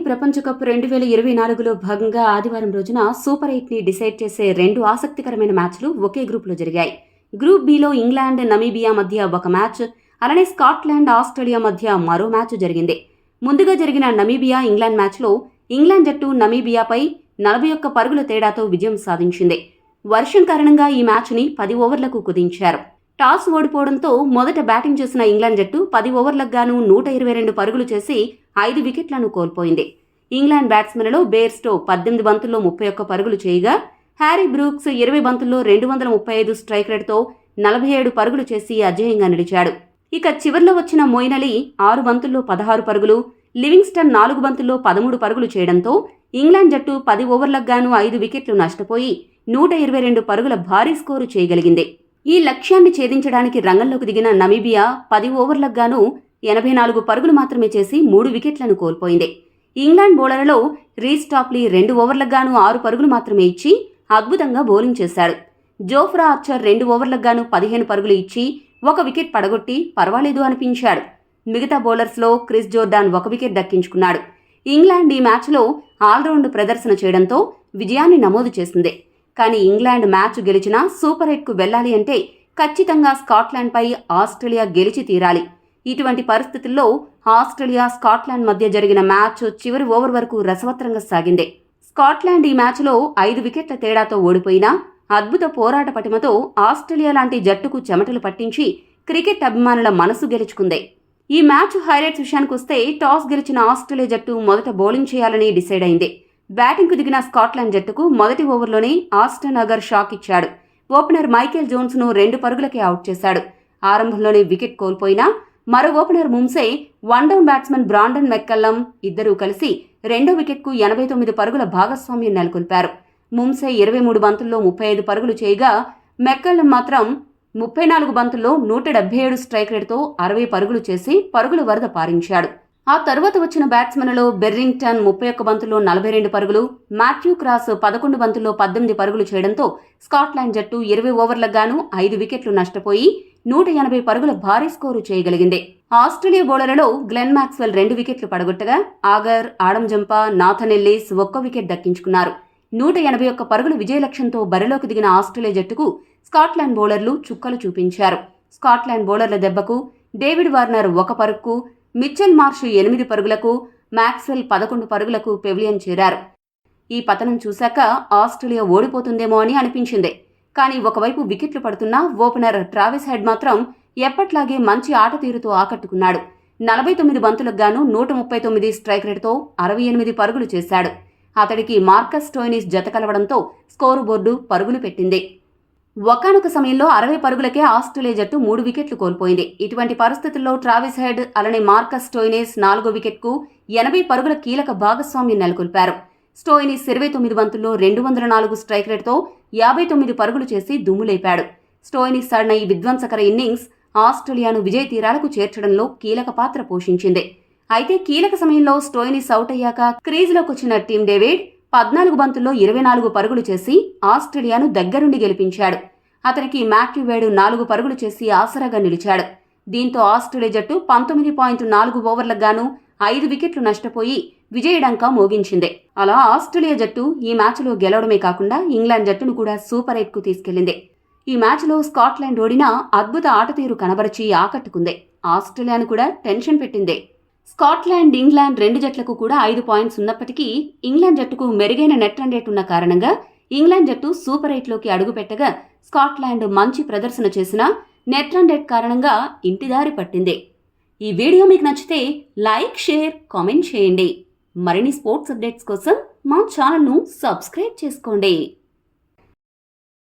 ప్రపంచ కప్ 2024లో భాగంగా ఆదివారం రోజున సూపర్ 8ని డిసైడ్ చేసే 2 ఆసక్తికరమైన మ్యాచ్లు ఒకే గ్రూప్లో జరిగాయి. గ్రూప్ బిలో ఇంగ్లాండ్ నమీబియా మధ్య ఒక మ్యాచ్, అలానే స్కాట్లాండ్ ఆస్ట్రేలియా మధ్య మరో మ్యాచ్ జరిగింది. ముందుగా జరిగిన నమీబియా ఇంగ్లాండ్ మ్యాచ్లో ఇంగ్లాండ్ జట్టు నమీబియాపై 41 పరుగుల తేడాతో విజయం సాధించింది. వర్షం కారణంగా ఈ మ్యాచ్ని 10 ఓవర్లకు కుదించారు. టాస్ ఓడిపోవడంతో మొదట బ్యాటింగ్ చేసిన ఇంగ్లాండ్ జట్టు 10 ఓవర్లకు గాను 122 పరుగులు చేసి 5 వికెట్లను కోల్పోయింది. ఇంగ్లాండ్ బ్యాట్స్మెన్లలో బేర్స్టో 18 బంతుల్లో 31 పరుగులు చేయగా, హ్యారీ బ్రూక్స్ 20 బంతుల్లో 235 స్ట్రైక్ రేట్తో 47 పరుగులు చేసి అజేయంగా నిలిచాడు. ఇక చివర్లో వచ్చిన మొయిన్ అలీ 6 బంతుల్లో 16 పరుగులు, లివింగ్స్టన్ 4 బంతుల్లో 13 పరుగులు చేయడంతో ఇంగ్లాండ్ జట్టు 10 ఓవర్లకు గాను 5 వికెట్లు నష్టపోయి 122 పరుగుల భారీ స్కోరు చేయగలిగింది. ఈ లక్ష్యాన్ని ఛేదించడానికి రంగంలోకి దిగిన నమీబియా 10 ఓవర్లకు గాను 84 పరుగులు మాత్రమే చేసి 3 వికెట్లను కోల్పోయింది. ఇంగ్లాండ్ బౌలర్లలో రీస్ టాప్లీ 2 ఓవర్లకు గాను 6 పరుగులు మాత్రమే ఇచ్చి అద్భుతంగా బౌలింగ్ చేశాడు. జోఫ్రా ఆర్చర్ 2 ఓవర్లకు గాను 15 పరుగులు ఇచ్చి 1 వికెట్ పడగొట్టి పర్వాలేదు అనిపించాడు. మిగతా బౌలర్స్లో క్రిస్ జోర్డాన్ 1 వికెట్ దక్కించుకున్నాడు. ఇంగ్లాండ్ ఈ మ్యాచ్లో ఆల్రౌండ్ ప్రదర్శన చేయడంతో విజయాన్ని నమోదు చేసింది. కానీ ఇంగ్లాండ్ మ్యాచ్ గెలిచినా సూపర్ 8కు వెళ్లాలి అంటే ఖచ్చితంగా స్కాట్లాండ్పై ఆస్ట్రేలియా గెలిచి తీరాలి. ఇటువంటి పరిస్థితుల్లో ఆస్ట్రేలియా స్కాట్లాండ్ మధ్య జరిగిన మ్యాచ్ చివరి ఓవర్ వరకు రసవత్తరంగా సాగింది. స్కాట్లాండ్ ఈ మ్యాచ్లో 5 వికెట్ల తేడాతో ఓడిపోయినా అద్భుత పోరాట పటిమతో ఆస్ట్రేలియా లాంటి జట్టుకు చెమటలు పట్టించి క్రికెట్ అభిమానుల మనసు గెలుచుకుంది. ఈ మ్యాచ్ హైలైట్స్ విషయానికొస్తే టాస్ గెలిచిన ఆస్ట్రేలియా జట్టు మొదట బౌలింగ్ చేయాలని డిసైడ్ అయింది. బ్యాటింగ్కు దిగిన స్కాట్లాండ్ జట్టుకు మొదటి ఓవర్లోనే ఆస్టన్ అగర్ షాక్ ఇచ్చాడు. ఓపెనర్ మైకేల్ జోన్స్ను 2 పరుగులకే అవుట్ చేశాడు. ఆరంభంలోనే వికెట్ కోల్పోయినా మరో ఓపెనర్ ముమ్సే, వన్డౌన్ బ్యాట్స్మెన్ బ్రాండన్ మెక్కల్లం ఇద్దరూ కలిసి రెండో వికెట్కు 89 పరుగుల భాగస్వామ్యం నెలకొల్పారు. ముమ్సే 23 బంతుల్లో 35 పరుగులు చేయగా, మెక్కల్లం మాత్రం 34 బంతుల్లో 177 స్ట్రైక్ రేట్తో 60 పరుగులు చేసి పరుగుల వరద పారించాడు. ఆ తరువాత వచ్చిన బ్యాట్స్మెన్లలో బెర్రింగ్టన్ 31 బంతుల్లో 42 పరుగులు, మాథ్యూ క్రాస్ 11 బంతుల్లో 18 పరుగులు చేయడంతో స్కాట్లాండ్ జట్టు 20 ఓవర్లకు గాను 5 వికెట్లు నష్టపోయి 180 పరుగుల భారీ స్కోరు చేయగలిగింది. ఆస్ట్రేలియా బౌలర్లలో గ్లెన్ మాక్స్వెల్ 2 వికెట్లు పడగొట్టగా, Agar, Adam Zampa, Nathan Ellis 1 wicket దక్కించుకున్నారు. 181 పరుగుల విజయ లక్ష్యంతో బరిలోకి దిగిన ఆస్ట్రేలియా జట్టుకు స్కాట్లాండ్ బౌలర్లు చుక్కలు చూపించారు. స్కాట్లాండ్ బౌలర్ల దెబ్బకు డేవిడ్ వార్నర్ 1 పరుగుకు, మిచెల్ మార్ష్ 8 పరుగులకు, మాక్స్వెల్ 11 పరుగులకు పెవిలియన్ చేరారు. ఈ పతనం చూశాక ఆస్ట్రేలియా ఓడిపోతుందేమో అని అనిపించింది. కానీ ఒకవైపు వికెట్లు పడుతున్నా ఓపెనర్ ట్రావిస్ హెడ్ మాత్రం ఎప్పట్లాగే మంచి ఆట తీరుతో ఆకట్టుకున్నాడు. 49 బంతులకు గాను 139 స్ట్రైక్ రేట్తో 68 పరుగులు చేశాడు. అతడికి మార్కస్ స్టోయినిస్ జత కలవడంతో స్కోరు బోర్డు పరుగులు పెట్టింది. ఒకానొక సమయంలో 60 పరుగులకే ఆస్ట్రేలియా జట్టు 3 వికెట్లు కోల్పోయింది. ఇటువంటి పరిస్థితుల్లో ట్రావిస్ హెడ్ అలానే మార్కస్ స్టోయినిస్ 4వ వికెట్కు 80 పరుగుల కీలక భాగస్వామ్యం నెలకొల్పారు. స్టోయినిస్ 29 బంతుల్లో 204 స్ట్రైక్ రేట్తో 59 పరుగులు చేసి దుమ్ములేపాడు. స్టోయినిస్ ఆడిన ఈ విధ్వంసకర ఇన్నింగ్స్ ఆస్ట్రేలియాను విజయ తీరాలకు చేర్చడంలో కీలక పాత్ర పోషించింది. అయితే కీలక సమయంలో స్టోయినిస్ అవుట్ అయ్యాక క్రీజులోకొచ్చిన టిమ్ డేవిడ్ 14 బంతుల్లో 24 పరుగులు చేసి ఆస్ట్రేలియాను దగ్గరుండి గెలిపించాడు. అతనికి మాథ్యూ వేడ్ 4 పరుగులు చేసి ఆసరాగా నిలిచాడు. దీంతో ఆస్ట్రేలియా జట్టు 19.4 ఓవర్లకు గాను 5 వికెట్లు నష్టపోయి విజయడంకా మోగించింది. అలా ఆస్ట్రేలియా జట్టు ఈ మ్యాచ్లో గెలవడమే కాకుండా ఇంగ్లాండ్ జట్టును కూడా సూపర్ 8కు తీసుకెళ్లింది. ఈ మ్యాచ్లో స్కాట్లాండ్ ఓడినా అద్భుత ఆటతీరు కనబరిచి ఆకట్టుకుంది. ఆస్ట్రేలియాను కూడా టెన్షన్ పెట్టింది. స్కాట్లాండ్, ఇంగ్లాండ్ 2 జట్లకు కూడా 5 పాయింట్స్ ఉన్నప్పటికీ ఇంగ్లాండ్ జట్టుకు మెరుగైన నెట్ రన్ రేట్ ఉన్న కారణంగా ఇంగ్లాండ్ జట్టు సూపర్ 8లోకి అడుగుపెట్టగా, స్కాట్లాండ్ మంచి ప్రదర్శన చేసినా నెట్ రన్ రేట్ కారణంగా ఇంటిదారి పట్టింది. ఈ వీడియో మీకు నచ్చితే లైక్, షేర్, కామెంట్ చేయండి. మరిన్ని స్పోర్ట్స్ అప్డేట్స్ కోసం మా ఛానల్ను సబ్స్క్రైబ్ చేసుకోండి.